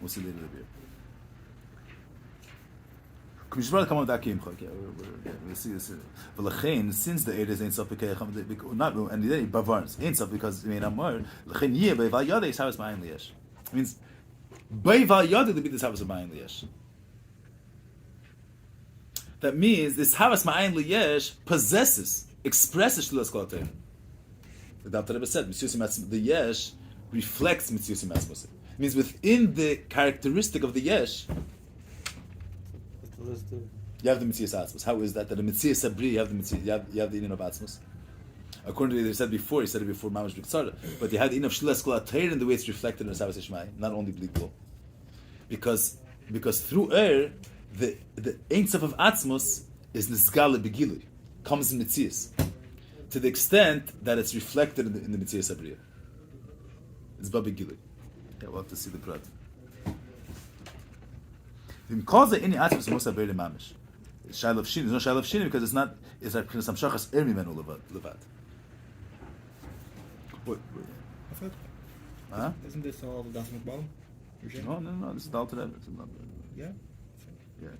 We'll see later the beer. We'll see this. But since the Eid is Ein Sof not and then Bavarns Ein Sof because Mein Amar L'chein Yeh Beival Yada is Havas Ma'ayin Liyesh. Means Beival Yada to be this Havas Ma'ayin Liyesh. That means this Havas Ma'ayin Liyesh expresses Shlilas Kol HaTorah. The Alter Rebbe said the Yesh reflects Mitziusim Asmos. Means within the characteristic of the Yesh, you have the Mitzias Atzmos. How is that? That the Mitzias Sabri, you have the Mitzias, you have the Inin of Atzmos. According to what they said before, he said it before Mamash B'Ktsara, but you have the Inin of Shlilas Kol HaTorah in the way it's reflected in the Savas Yishmai, not only Blikbo. Because through the Ein Sof of Atzmos is Nizgale Begilui, comes in Mitzias, to the extent that it's reflected in the Mitzias Sabriya. It's Ba Begilui. Yeah, we'll have to see the Prat. Because the Ini Atzmos is Musa Be'er Mamish. It's Shai Lav Shini. There's no Shai Lav Shini because it's not, it's like Samshachas Mimenu Levad. What? Huh? Isn't this all the Das Mukbal? No. This is the Alter Rebbe. Yeah? Yeah.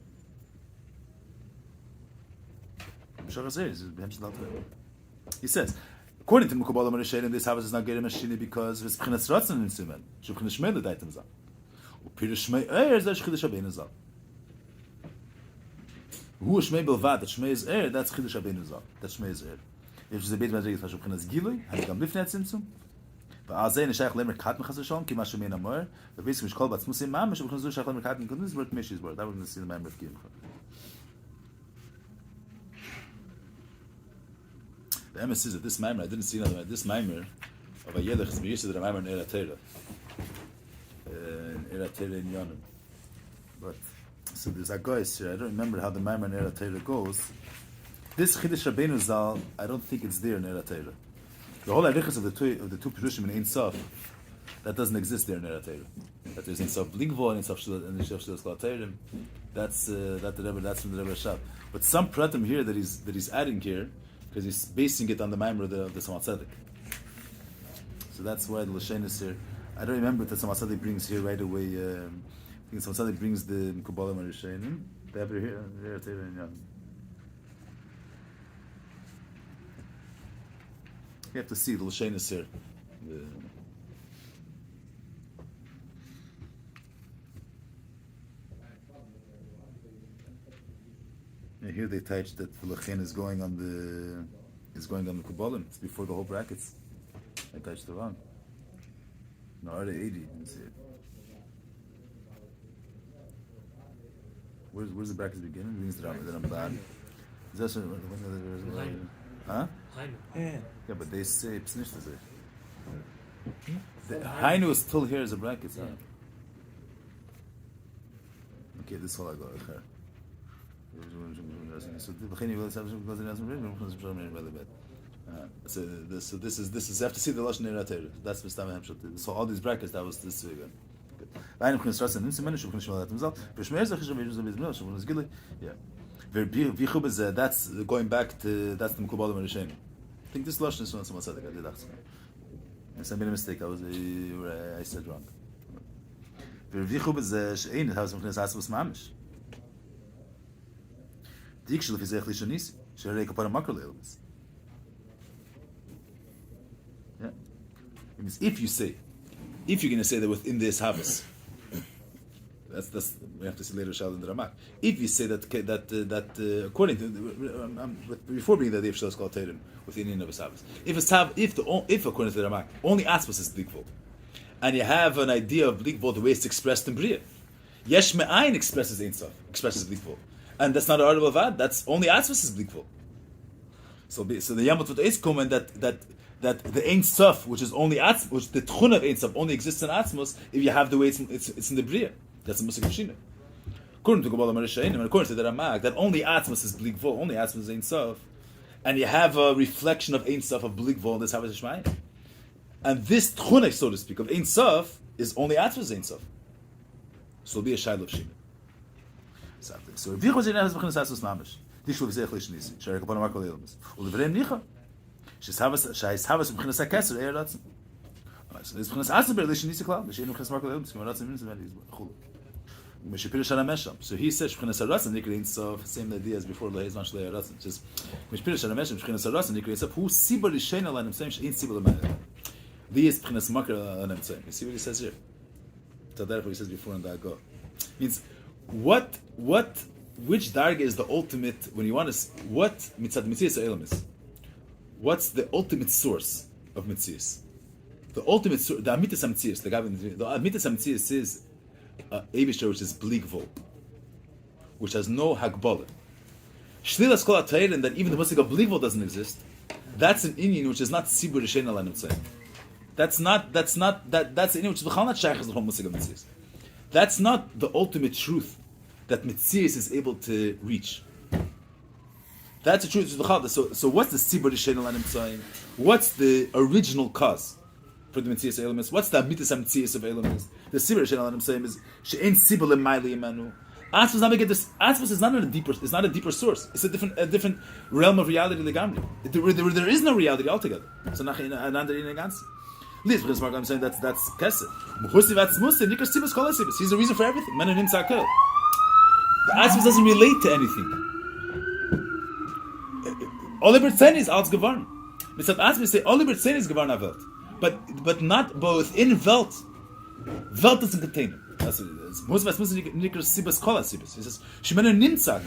Samshachas is Behemshel Alter Rebbe. He says, according to Mukubal Amarishayim, this Havas is not Gerim Mashini because it's B'chinas Ratzon in Simen. Shub'chinas Shmei L'daitem Zal. U'Pirush Shmei Eir Zeh Shchidush HaBein Zal. Who Shmei Belvad, that Shmei is that's Chiddush Rabbeinu Zal. That Shmei is If she's a bit madrig, it's Bchinas Gilui, Hanigam Lifnei Tzimtzum. ועל נשייך למרקת מחסר שלום, כי מה שמין אמר, ובעצם משקול בעצמוסים מה, שבכלל זו שייך למרקת מקודש, ואת מישהי סבור, דבר נסים למים רפקים לך. The emes is that this Maimer, I didn't see another this Maimer of ויולך is used to the Maimer in Eira Teira. In Eira Teira in Yonim. But, so there's a guy here, I don't remember how the Maimer in Eira Teira goes. This Chiddush Rabbeinu Zal, I don't think it's there in Eira Teira. The whole arichas of the two Perushim in Ein Sof, that doesn't exist there in Eira Teira. That there's Ein Sof Blingvo and Ein Sof Shilas Kol Teirim. That's from the Rebbe Rashab. But some pratim here that he's adding here, because he's basing it on the Maimer of the Tzemach Tzedek. So that's why the Lashen is here. I don't remember what the Tzemach Tzedek brings here right away. I think Tzemach Tzedek brings the Mekubalim Arishenim. They have it here in Eira Teira and Yom. You have to see the Lashenis here. Here they touch that the Lachen is going on the Kabbalim. It's before the whole brackets. I touched the wrong. No, are they 80? Let's see it. Where's the brackets beginning? It means that I'm bad. Is that huh? Yeah. Yeah, but they say it's nicht so. The Hainu is still here as a bracket. Yeah. Okay, this whole I got here. So this is you have to see the lashon Eira Teira. That's the stam hamshot. So all these brackets that was this again. Good. Yeah. That's going back to that's the Mekubalim Arishenim. I think this lashon is from Tzemach Tzedek. I did ask. I made a mistake. I said wrong. V'Rvichu b'zeh she'ein how some knes asvus mamish. Dikshel v'zeh lishanisi she'arei kapara makar le'elamis. Yeah. It means if you're going to say that within this habas, that's we have to see later Shal in the Ramak. If you say that according to before being that the Shal is called Teirim within in of Shabbos, if according to the Ramak only Aspas is blikvol, and you have an idea of blikvol the way it's expressed in Bria, Yesh Me'ayin expresses Ein Sof, expresses blikvol, and that's not a audible vad. That's only Aspas is blikvol. So the Yamot is comment that the Ein Sof, which is only which the Tchun of Ein Sof only exists in Atzmos if you have the way it's in the Bria. That's a Musik of Shina. According to Kabbalah Marishayim, and according to the Ramak, that only Atzmos is Blikvol, only Atzmos is Ein Sof, and you have a reflection of Ein Sof of Blikvol in this Havas Shmayim. And this Tchunah, so to speak, of Ein Sof is only Atzmos Ein Sof. So it'll be a Shail of Shina. So if Yichos Yinah has B'chinas Atzmos Mamish, Dishul V'zeh Chlish Nisi, Sharek Upon Marko Leilmas, Ulevrem Nicha, Shais Havas B'chinas HaKeser, Eir Ratzim. So there's B'chinas Atzmos B'chinas Nisi Klal, B'shein B'chinas Marko Leilmas, K'mar Ratzim Nisi Chulu. So he says Shchinas Haratzim Nikrein Sof, same idea as before Lehez Mash Le'er Haratzim. Just Mishpirish Harameshim Shchinas Haratzim Nikrein Sof. Who Sibar Rishain Alanim Sayim Shein Sibar L'Mayim. These Shchinas Makar Alanim Sayim. You see what he says here? So that's what he says before in that go. Means which darga is the ultimate when you want to what mitzad mitzias ha'elam is? What's the ultimate source of mitzias? The ultimate source, the amitas mitzias, the amitas mitzias is Eibishter, which is blikvol, which has no hagbala. Shlilas kol atayrin, that even the musik of blikvol doesn't exist. That's an inyan which is not sibur rishein alanim tzayim. That's an inyan which is b'chal not shayach as the whole musik of mitzias. That's not the ultimate truth that mitzias is able to reach. That's the truth. So what's the sibur rishein alanim tzayim? What's the original cause for the mitzias elements? What's the amitas mitzias of elements? The sibur rishein alanim tzayim is she'en sibur l'mayli imanu. Atzvos not get this. Atzvos is not a deeper source. It's a different realm of reality. There is no reality altogether. So nach another in ganz. Liz, I'm saying that's kesed. He's the reason for everything. Man and The Atzvos doesn't relate to anything. Oliver Tzen is als gewarn. Mitzat Atzvos say Oliver Tzen is gewarn Welt, but within Welt Welt doesn't contain him. That's what it is. Most of us nikr sibas kol sibas. He says shemena nimtza.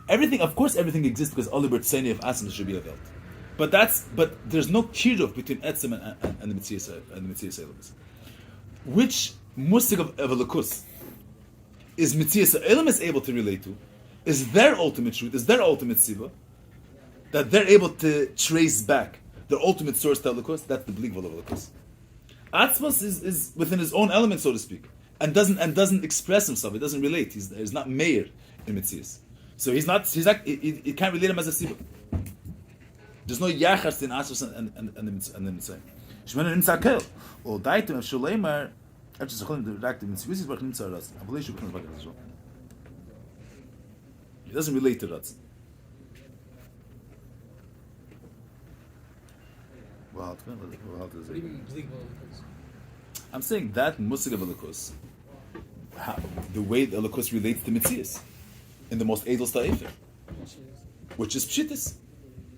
Everything, of course, everything exists because all the bertzeni of asim should be a Welt. But there's no kirov between etzem and the mitzias elements. Which musig of Elokus is mitzias elements able to relate to? Is their ultimate truth? Is their ultimate siva that they're able to trace back their ultimate source to Elokus? That's the bligvul of Elokus. Atzmos is within his own element, so to speak, and doesn't express himself. He doesn't relate. He's not Meir in mitzias. So he can't relate him as a siva. There's no yachas in Asos and the Mitzvah. Shemana nimtza kel. Or daitim of Shuleimar. Actually, Zacholim direct the Mitzvah. This is what nimtza ras. I believe you can talk about. He doesn't relate to that. What do you mean believable? I'm saying that musig of Elokus, the way the Elokus relates to Mitzias in the most edel sta'efer, which is pshitis.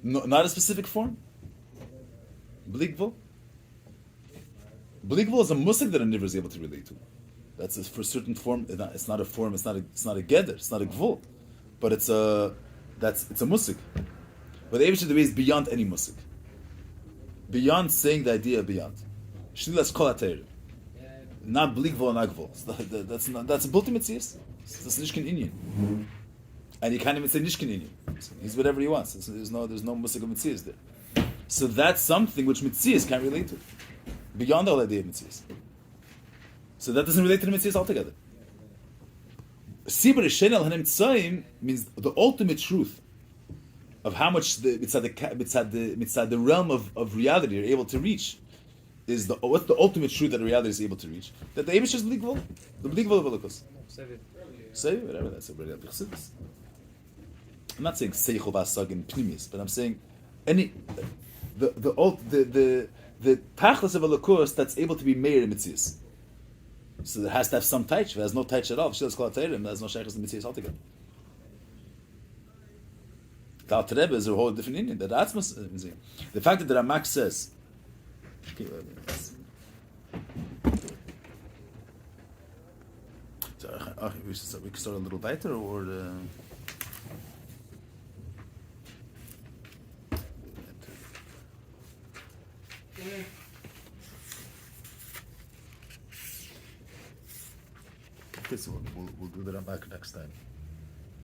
No, not a specific form. Bligvul. Bligvul is a musik that a niver is able to relate to. That's for a certain form. It's not a form. It's not a geder. It's not a gvul. But it's a musik. But the Eibush the way is beyond any musik. Beyond saying the idea beyond. Shlilas kol atayr. Not bligvul and agvul. That's a ultimate tziyas. That's nishkin inyan. And you can't even say nishkin inyan. He's whatever he wants. There's no musik of mitzias there. So that's something which mitzias can't relate to, beyond the whole idea of mitzias. So that doesn't relate to the mitzias altogether. Sibur Yishen al Hanem Tzaim means the ultimate truth of how much mitzad the realm of reality you're able to reach is what's the ultimate truth that reality is able to reach. That the Eibush is bligvul, the bligvul of Elokus. Say whatever that's a I'm not saying seichel v'asagin pnimis, but I'm saying any the tachlis of Elokus that's able to be meir in mitzias. So it has to have some taich. If it has no taich at all, if she does call it teirim, there's no shaykhs in mitzias altogether. The Alter Rebbe is a whole different Indian. The fact that the Ramak says, okay, we can start a little weiter, or okay, so we'll do the Ramak next time.